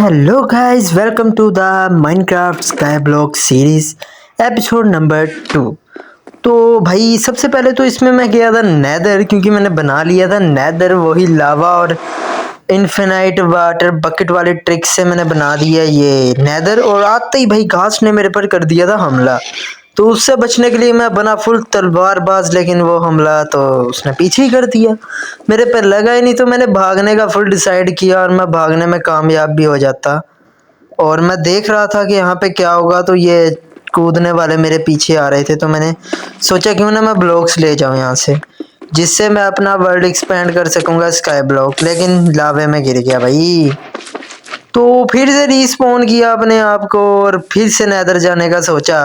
Hello guys, welcome to the Minecraft sky block series episode number 2। तो भाई सबसे पहले तो इसमें मैं गया था नेदर, क्योंकि मैंने बना लिया था नेदर, वही लावा और इन्फिनाइट वाटर बकेट वाले ट्रिक से मैंने बना दिया ये नेदर। और आते ही भाई घास ने मेरे पर कर दिया था हमला। तो उससे बचने के लिए मैं बना फुल तलवारबाज, लेकिन वो हमला तो उसने पीछे ही कर दिया, मेरे पे लगा ही नहीं। तो मैंने भागने का फुल डिसाइड किया और मैं भागने में कामयाब भी हो जाता। और मैं देख रहा था कि यहाँ पे क्या होगा, तो ये कूदने वाले मेरे पीछे आ रहे थे। तो मैंने सोचा क्यों ना मैं ब्लॉक्स ले जाऊँ यहाँ से, जिससे मैं अपना वर्ल्ड एक्सपेंड कर सकूँगा स्काई ब्लॉक। लेकिन लावे में गिर गया भाई। तो फिर से रिस्पॉन किया अपने आप को और फिर से नेदर जाने का सोचा।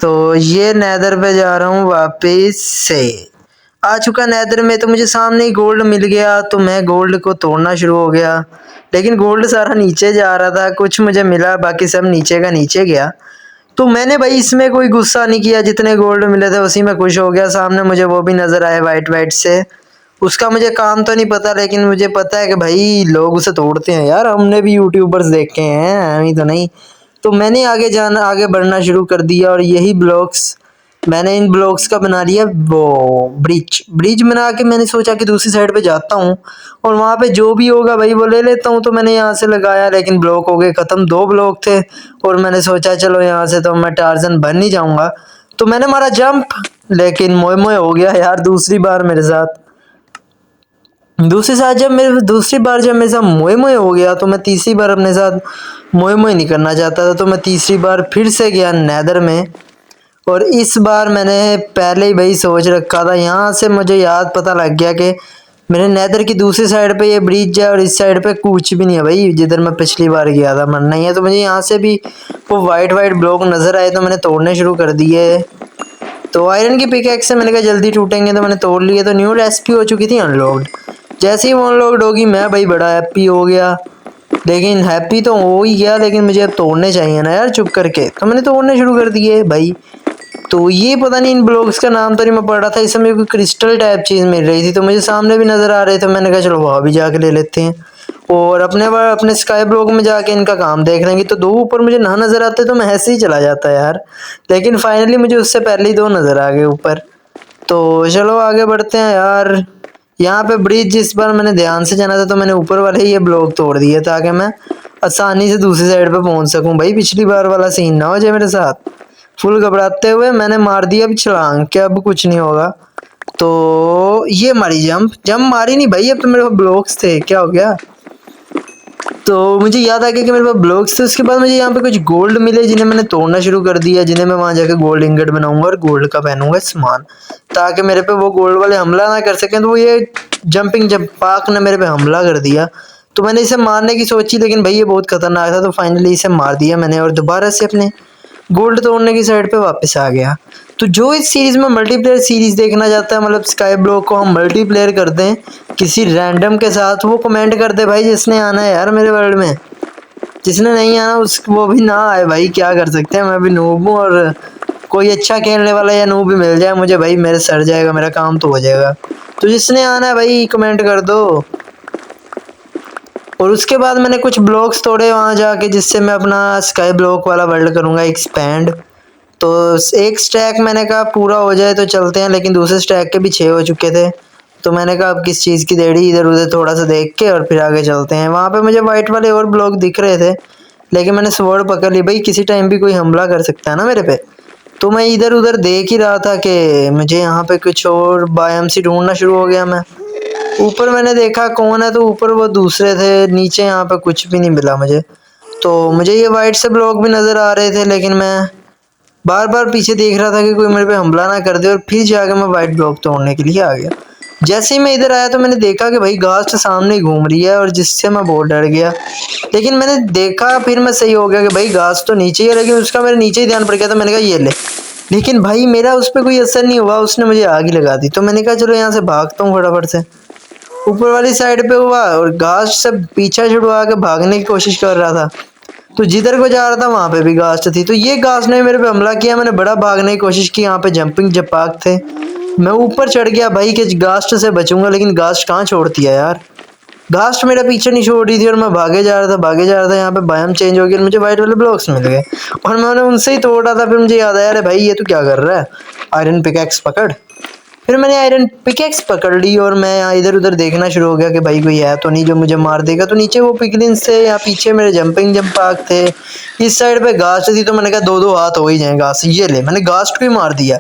तो ये नेदर पे जा रहा हूँ वापस से। आ चुका नेदर में, तो मुझे सामने ही गोल्ड मिल गया। तो मैं गोल्ड को तोड़ना शुरू हो गया, लेकिन गोल्ड सारा नीचे जा रहा था। कुछ मुझे मिला, बाकी सब नीचे का नीचे गया। तो मैंने भाई इसमें कोई गुस्सा नहीं किया, जितने गोल्ड मिले थे उसी में खुश हो गया। सामने मुझे वो भी नजर आए वाइट वाइट से। उसका मुझे काम तो नहीं पता, लेकिन मुझे पता है कि भाई लोग उसे तोड़ते हैं यार। हमने भी यूट्यूबर्स देखे हैं, अभी तो नहीं। तो मैंने आगे बढ़ना शुरू कर दिया। और यही ब्लॉक्स मैंने इन ब्लॉक्स का बना लिया वो ब्रिज ब्रिज बना के मैंने सोचा कि दूसरी साइड पे जाता हूँ और वहाँ पे जो भी होगा भाई वो ले लेता हूँ। तो मैंने यहाँ से लगाया, लेकिन ब्लॉक हो गए ख़त्म। 2 ब्लॉक थे और मैंने सोचा चलो यहाँ से तो मैं टार्जन बन नहीं जाऊँगा। तो मैंने मारा जंप, लेकिन मोए मोए हो गया यार दूसरी बार मेरे साथ। दूसरी बार जब मेरे साथ मोए मोए हो गया, तो मैं तीसरी बार अपने साथ मोए मोए नहीं करना चाहता था। तो मैं तीसरी बार फिर से गया नेदर में। और इस बार मैंने पहले ही भाई सोच रखा था, यहाँ से मुझे याद पता लग गया कि मेरे नेदर की दूसरी साइड पे ये ब्रिज है और इस साइड पे कुछ भी नहीं है भाई, जिधर मैं पिछली बार गया था मरना ही है। तो मुझे यहाँ से भी वो वाइट वाइट ब्लॉक नज़र आए, तो मैंने तोड़ने शुरू कर दिए। तो आयरन की पिकैक्स से मैंने कहा जल्दी टूटेंगे, तो मैंने तोड़ लिए। तो न्यू रेसिपी हो चुकी थी अनलॉक्ड। जैसे ही वो अनलॉक्ड होगी मैं भाई बड़ा हैप्पी हो गया। लेकिन हैप्पी तो हो ही गया, लेकिन मुझे अब तोड़ने चाहिए ना यार चुप करके। तो मैंने तोड़ने शुरू कर दिए भाई। तो ये पता नहीं इन ब्लॉक्स का नाम तो नहीं मैं पढ़ रहा था, इस समय कोई क्रिस्टल टाइप चीज़ मिल रही थी। तो मुझे सामने भी नज़र आ रहे थे, मैंने कहा चलो वहाँ भी जाके ले लेते हैं और अपने स्काई ब्लॉक में जाके इनका काम देख लेंगे। तो 2 ऊपर मुझे ना नज़र आते तो मैं ऐसे ही चला जाता यार, लेकिन फाइनली मुझे उससे पहले ही 2 नज़र आ गए ऊपर। तो चलो आगे बढ़ते हैं यार। यहाँ पे ब्रिज इस बार मैंने ध्यान से जाना था, तो मैंने ऊपर वाले ये ब्लॉक तोड़ दिए ताकि मैं आसानी से दूसरी साइड पे पहुंच सकूं। भाई पिछली बार वाला सीन ना हो जाए मेरे साथ। फुल घबराते हुए मैंने मार दिया अब छलांग कि अब कुछ नहीं होगा। तो ये मारी जंप जंप मारी नहीं भाई, अब तो मेरे पास ब्लॉक्स थे। क्या हो गया? तो मुझे याद आ गया कि मेरे पास ब्लॉक्स थे। उसके बाद मुझे यहाँ पे कुछ गोल्ड मिले, जिन्हें मैंने तोड़ना शुरू कर दिया, जिन्हें मैं वहां जाके गोल्ड इंगट बनाऊंगा और गोल्ड का पहनूंगा सामान, ताकि मेरे पे वो गोल्ड वाले हमला ना कर सकें। तो वो ये जंपिंग जंप पाक ने मेरे पे हमला कर दिया। तो मैंने इसे मारने की सोची, लेकिन भाई ये बहुत खतरनाक था। तो फाइनली इसे मार दिया मैंने और दोबारा से अपने गोल्ड तोड़ने की साइड पे वापस आ गया। तो जो इस सीरीज में मल्टीप्लेयर सीरीज देखना चाहता है, मतलब स्काई ब्लॉक को हम मल्टीप्लेयर कर दें किसी रैंडम के साथ, वो कमेंट कर दे भाई जिसने आना है यार मेरे वर्ल्ड में। जिसने नहीं आना उस वो भी ना आए भाई, क्या कर सकते हैं। मैं भी नूब हूँ और कोई अच्छा खेलने वाला या नूब भी मिल जाए मुझे भाई, मेरे सर जाएगा, मेरा काम तो हो जाएगा। तो जिसने आना है भाई कमेंट कर दो। और उसके बाद मैंने कुछ ब्लॉक्स तोड़े वहाँ जाके, जिससे मैं अपना स्काई ब्लॉक वाला वर्ल्ड करूँगा एक्सपैंड। तो एक स्टैक मैंने कहा पूरा हो जाए तो चलते हैं, लेकिन दूसरे स्टैक के भी 6 हो चुके थे। तो मैंने कहा अब किस चीज़ की देरी, इधर उधर थोड़ा सा देख के और फिर आगे चलते हैं। वहाँ पे मुझे वाइट वाले और ब्लॉक दिख रहे थे, लेकिन मैंने स्वॉर्ड पकड़ ली भाई, किसी टाइम भी कोई हमला कर सकता है ना मेरे पे। तो मैं इधर उधर देख ही रहा था कि मुझे यहाँ पे कुछ और बायोम सी ढूंढना शुरू हो गया। मैं ऊपर मैंने देखा कौन है, तो ऊपर वो दूसरे थे। नीचे यहाँ पे कुछ भी नहीं मिला मुझे। तो मुझे ये वाइट से ब्लॉक भी नज़र आ रहे थे, लेकिन मैं बार बार पीछे देख रहा था कि कोई मेरे पे हमला ना कर दे। और फिर जाकर मैं वाइट ब्लॉक तोड़ने के लिए आ गया। जैसे ही मैं इधर आया तो मैंने देखा कि भाई घास सामने ही घूम रही है, और जिससे मैं बहुत डर गया। लेकिन मैंने देखा फिर मैं सही हो गया कि भाई घास तो नीचे ही है, लेकिन उसका मेरे नीचे ही ध्यान पड़ गया। तो मैंने कहा ये ले, लेकिन भाई मेरा उस पर कोई असर नहीं हुआ, उसने मुझे आग ही लगा दी। तो मैंने कहा चलो यहाँ से भागता हूँ फटाफट से। ऊपर वाली साइड पे हुआ और घास से पीछा छुड़वा के भागने की कोशिश कर रहा था। तो जिधर को जा रहा था वहां पे भी घास थी। तो ये घास ने मेरे पे हमला किया। मैंने बड़ा भागने की कोशिश की, यहाँ पे जंपिंग जपाक थे। मैं ऊपर चढ़ गया भाई कि घास से बचूंगा, लेकिन घास कहाँ छोड़ती है यार। घास्ट मेरा पीछे नहीं छोड़ रही थी और मैं भागे जा रहा था। यहाँ पे बायोम चेंज हो गया और मुझे वाइट वाले ब्लॉक्स मिल गए और मैंने उनसे ही तोड़ा था। फिर मुझे याद आया, अरे भाई ये तू क्या कर रहा है, आयरन पिकैक्स पकड़। फिर मैंने आयरन पिकैक्स पकड़ ली और मैं यहाँ इधर उधर देखना शुरू हो गया कि भाई कोई है तो नहीं जो मुझे मार देगा। तो नीचे वो पिगलिन्स थे, यहाँ पीछे मेरे जंपिंग जंप पार्क थे, इस साइड पे घास्ट थी। तो मैंने कहा दो दो हाथ हो ही जाए घास, ये ले, मैंने घास्ट को ही मार दिया।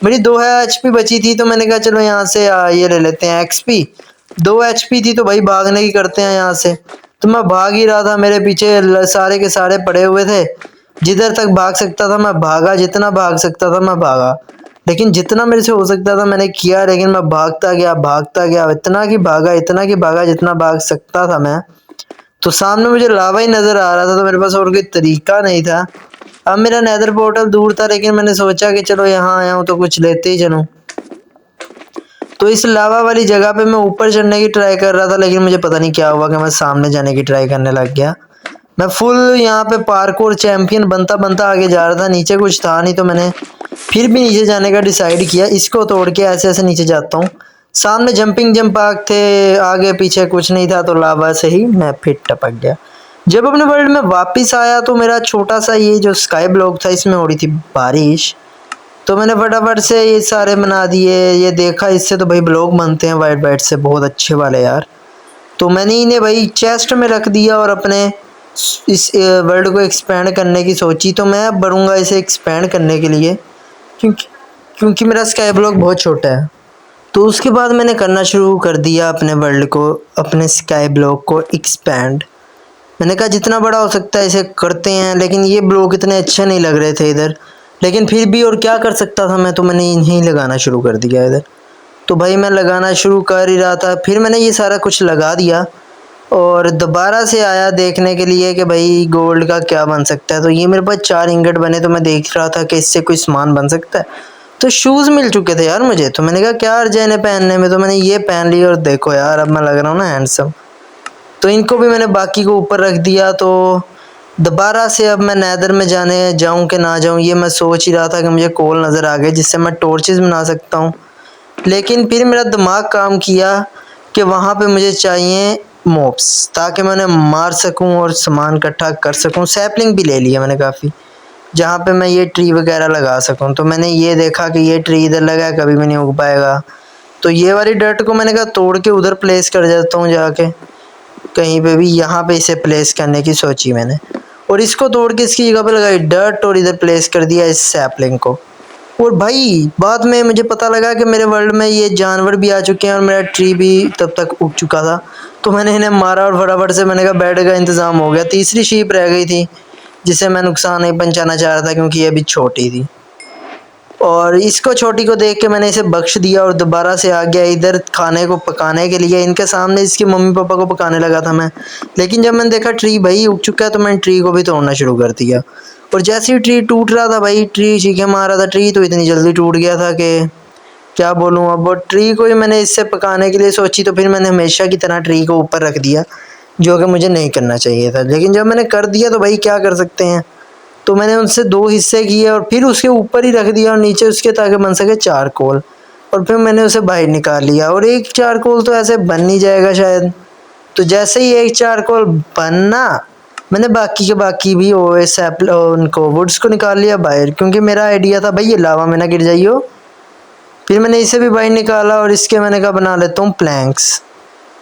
मेरी 2 एचपी बची थी तो मैंने कहा चलो यहाँ से ये ले लेते हैं एक्सपी। 2 एचपी थी तो भाई भागने की करते हैं यहाँ से। तो मैं भाग ही रहा था, मेरे पीछे सारे के सारे पड़े हुए थे। जिधर तक भाग सकता था मैं भागा, जितना भाग सकता था मैं भागा, लेकिन जितना मेरे से हो सकता था मैंने किया। लेकिन मैं भागता गया, इतना कि भागा जितना भाग सकता था मैं। तो सामने मुझे लावा ही नजर आ रहा था, तो मेरे पास और कोई तरीका नहीं था। अब मेरा नेदर पोर्टल दूर था, लेकिन मैंने सोचा कि चलो यहाँ आया हूँ तो कुछ लेते ही चलूँ। तो इस लावा वाली जगह पे मैं ऊपर चढ़ने की ट्राई कर रहा था, लेकिन मुझे पता नहीं क्या हुआ कि मैं सामने जाने की ट्राई करने लग गया। मैं फुल यहाँ पे पार्कोर चैंपियन बनता बनता आगे जा रहा था। नीचे कुछ था नहीं तो मैंने फिर भी नीचे जाने का डिसाइड किया। इसको तोड़ के ऐसे ऐसे नीचे जाता हूँ। सामने जंपिंग जंप पार्क थे, आगे पीछे कुछ नहीं था, तो लावा से ही मैं फिर टपक गया। जब अपने वर्ल्ड में वापस आया तो मेरा छोटा सा ये जो स्काई ब्लॉक था इसमें हो रही थी बारिश। तो मैंने फटाफट से ये सारे बना दिए। ये देखा इससे तो भाई ब्लॉक बनते हैं वाइट वाइट से, बहुत अच्छे वाले यार। तो मैंने इन्हें भाई चेस्ट में रख दिया और अपने इस वर्ल्ड को एक्सपेंड करने की सोची। तो मैं बढ़ूंगा इसे एक्सपेंड करने के लिए, क्योंकि क्योंकि मेरा स्काई ब्लॉक बहुत छोटा है। तो उसके बाद मैंने करना शुरू कर दिया अपने वर्ल्ड को, अपने स्काई ब्लॉक को एक्सपेंड। मैंने कहा जितना बड़ा हो सकता है इसे करते हैं, लेकिन ये ब्लॉक इतने अच्छे नहीं लग रहे थे इधर। लेकिन फिर भी और क्या कर सकता था मैं, तो मैंने इन्हें लगाना शुरू कर दिया इधर। तो भाई मैं लगाना शुरू कर ही रहा था, फिर मैंने ये सारा कुछ लगा दिया और दोबारा से आया देखने के लिए कि भाई गोल्ड का क्या बन सकता है। तो ये मेरे पास 4 इंगट बने, तो मैं देख रहा था कि इससे कोई सामान बन सकता है। तो शूज़ मिल चुके थे यार मुझे, तो मैंने कहा क्या अर्ज है इन्हें पहनने में। तो मैंने ये पहन लिया और देखो यार अब मैं लग रहा हूँ ना हैंडसम। तो इनको भी मैंने बाकी को ऊपर रख दिया। तो दोबारा से अब मैं नेदर में जाने जाऊँ कि ना जाऊँ, ये मैं सोच ही रहा था कि मुझे कोल नज़र आ गए जिससे मैं टॉर्चेस बना सकता हूँ। लेकिन फिर मेरा दिमाग काम किया कि वहाँ पे मुझे चाहिए मॉब्स, ताकि मैं उन्हें मार सकूँ और सामान इकट्ठा कर सकूँ। सैपलिंग भी ले लिया मैंने काफ़ी, जहाँ पे मैं ये ट्री वगैरह लगा सकूँ। तो मैंने ये देखा कि ये ट्री इधर लगा है, कभी भी नहीं उग पाएगा। तो ये वाली डर्ट को मैंने कहा तोड़ के उधर प्लेस कर देता हूँ जाके कहीं पे भी। यहाँ पे इसे प्लेस करने की सोची मैंने, और इसको तोड़ के इसकी जगह पे लगाई डर्ट और इधर प्लेस कर दिया इस सैपलिंग को। और भाई बाद में मुझे पता लगा कि मेरे वर्ल्ड में ये जानवर भी आ चुके हैं और मेरा ट्री भी तब तक उग चुका था। तो मैंने इन्हें मारा और फटाफट से मैंने कहा बेड का इंतज़ाम हो गया। तीसरी शीप रह गई थी जिसे मैं नुकसान नहीं पहुंचाना चाह रहा था, क्योंकि ये अभी छोटी थी। और इसको छोटी को देख के मैंने इसे बख्श दिया और दोबारा से आ गया इधर खाने को पकाने के लिए। इनके सामने इसके मम्मी पापा को पकाने लगा था मैं, लेकिन जब मैंने देखा ट्री भाई उग चुका है तो मैंने ट्री को भी तोड़ना शुरू कर दिया। और जैसे ही ट्री टूट रहा था भाई, ट्री चीखे मार रहा था, ट्री तो इतनी जल्दी टूट गया था कि क्या बोलूँ अब। और ट्री को ही मैंने इससे पकाने के लिए सोची, तो फिर मैंने हमेशा की तरह ट्री को ऊपर रख दिया, जो कि मुझे नहीं करना चाहिए था। लेकिन जब मैंने कर दिया तो भाई क्या कर सकते हैं। तो मैंने उनसे 2 हिस्से किए और फिर उसके ऊपर ही रख दिया और नीचे उसके, ताकि बन सके चारकोल। और फिर मैंने उसे बाहर निकाल लिया और एक चारकोल तो ऐसे बन नहीं जाएगा शायद। तो जैसे ही एक चारकोल बनना, मैंने बाकी के बाकी भी वो सैप उनको वुड्स को निकाल लिया बाहर, क्योंकि मेरा आइडिया था भाई ये लावा में ना गिर जाइयो। फिर मैंने इसे भी बाहर निकाला और इसके मैंने कहा बना लेता हूँ प्लैंक्स।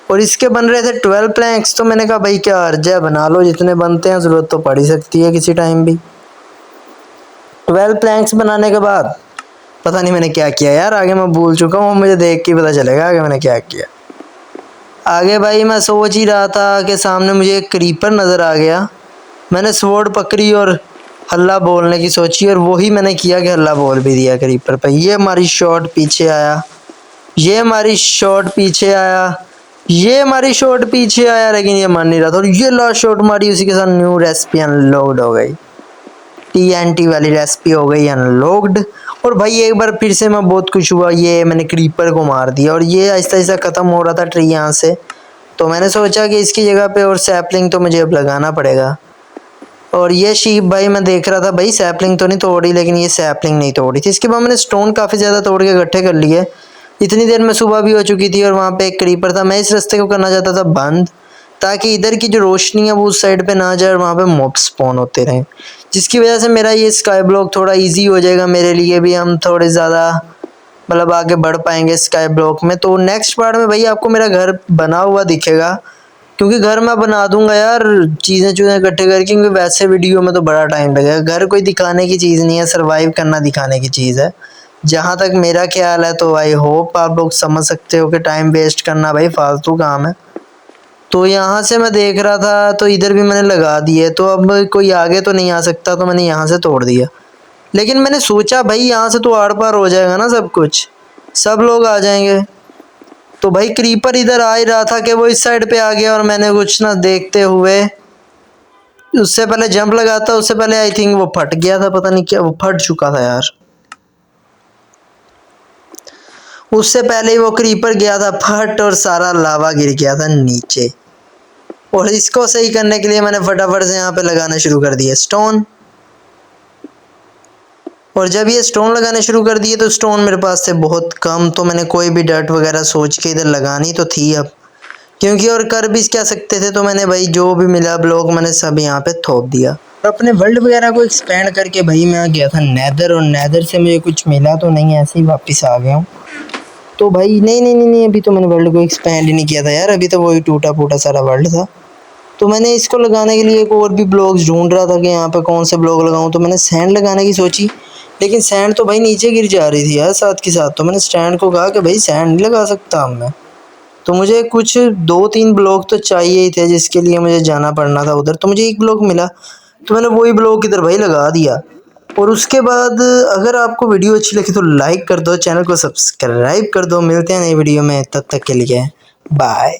और इसके बन रहे थे 12 प्लैंक्स, तो मैंने कहा भाई क्या अर्ज है, बना लो जितने बनते हैं, ज़रूरत तो पड़ ही सकती है किसी टाइम भी। 12 प्लैंक्स बनाने के बाद पता नहीं मैंने क्या किया यार, आगे मैं भूल चुका हूँ। मुझे देख के पता चलेगा आगे मैंने क्या किया। आगे भाई मैं सोच ही रहा था कि सामने मुझे एक क्रीपर नज़र आ गया। मैंने स्वॉर्ड पकड़ी और हल्ला बोलने की सोची, और वही मैंने किया कि हल्ला बोल भी दिया क्रीपर पर। ये हमारी शॉट पीछे आया, ये हमारी शॉट पीछे आया, ये हमारी शॉट पीछे आया, लेकिन ये मर नहीं रहा था। और ये लास्ट शॉट मारी, उसी के साथ न्यू रेसिपी अनलॉक्ड हो गई। TNT वाली रेसिपी हो गई अनलॉक्ड। और भाई एक बार फिर से मैं बहुत खुश हुआ, ये मैंने क्रीपर को मार दिया और ये आहिस्ता आहिस्ता ख़त्म हो रहा था ट्री यहाँ से। तो मैंने सोचा कि इसकी जगह पे और सैपलिंग तो मुझे अब लगाना पड़ेगा। और ये शीप भाई मैं देख रहा था भाई सैपलिंग तो नहीं तोड़ी, लेकिन ये सैपलिंग नहीं तोड़ी थी। इसके बाद मैंने स्टोन काफ़ी ज़्यादा तोड़ के इकट्ठे कर लिए इतनी देर में सुबह भी हो चुकी थी और वहाँ पे एक क्रीपर था। मैं इस रास्ते को करना चाहता था बंद, ताकि इधर की जो रोशनी है वो उस साइड पे ना जाए और वहाँ पे मॉब स्पॉन होते रहें, जिसकी वजह से मेरा ये स्काई ब्लॉक थोड़ा इजी हो जाएगा मेरे लिए भी। हम थोड़े ज़्यादा मतलब आगे बढ़ पाएंगे स्काई ब्लॉक में। तो नेक्स्ट पार्ट में भाई आपको मेरा घर बना हुआ दिखेगा, क्योंकि घर मैं बना दूंगा यार चीज़ें इकट्ठे करके, क्योंकि वैसे वीडियो में तो बड़ा टाइम लगेगा। घर कोई दिखाने की चीज़ नहीं है, सर्वाइव करना दिखाने की चीज़ है, जहाँ तक मेरा ख्याल है। तो आई होप आप लोग समझ सकते हो कि टाइम वेस्ट करना भाई फालतू काम है। तो यहाँ से मैं देख रहा था तो इधर भी मैंने लगा दिए, तो अब कोई आगे तो नहीं आ सकता, तो मैंने यहाँ से तोड़ दिया। लेकिन मैंने सोचा भाई यहाँ से तो आर पार हो जाएगा ना सब कुछ, सब लोग आ जाएंगे। तो भाई क्रीपर इधर आ ही रहा था कि वो इस साइड पे आ गया, और मैंने कुछ ना देखते हुए उससे पहले जंप लगाता, उससे पहले आई थिंक वो फट गया था, पता नहीं क्या वो फट चुका था यार। उससे पहले ही वो क्रीपर गया था फट, और सारा लावा गिर गया था नीचे। और इसको सही करने के लिए मैंने फटाफट से यहाँ पे लगाना शुरू कर दिया स्टोन। और जब ये स्टोन लगाने शुरू कर दिए तो स्टोन मेरे पास थे बहुत कम, तो मैंने कोई भी डर्ट वगैरह सोच के इधर लगानी तो थी अब, क्योंकि और कर भी क्या सकते थे। तो मैंने भाई जो भी मिला ब्लॉक मैंने सब यहाँ पे थोप दिया। और अपने वर्ल्ड वगैरह को एक्सपेंड करके भाई मैं गया था नेदर, और नेदर से मुझे कुछ मिला तो नहीं, ऐसे ही वापस आ गया हूँ। तो भाई नहीं, अभी तो मैंने वर्ल्ड को एक्सपेंड ही नहीं किया था यार, अभी तो वही टूटा फूटा सारा वर्ल्ड था। तो मैंने इसको लगाने के लिए एक और भी ब्लॉक्स ढूंढ रहा था कि यहाँ पे कौन से ब्लॉक लगाऊं। तो मैंने सैंड लगाने की सोची, लेकिन सैंड तो भाई नीचे गिर जा रही थी यार साथ के साथ। तो मैंने स्टैंड को कहा कि भाई सैंड नहीं लगा सकता अब मैं। तो मुझे कुछ 2-3 ब्लॉक तो चाहिए ही थे, जिसके लिए मुझे जाना पड़ना था उधर। तो मुझे एक ब्लॉक मिला, तो मैंने वही ब्लॉक इधर भाई लगा दिया। और उसके बाद अगर आपको वीडियो अच्छी लगी तो लाइक कर दो, चैनल को सब्सक्राइब कर दो। मिलते हैं नई वीडियो में, तब तक के लिए बाय।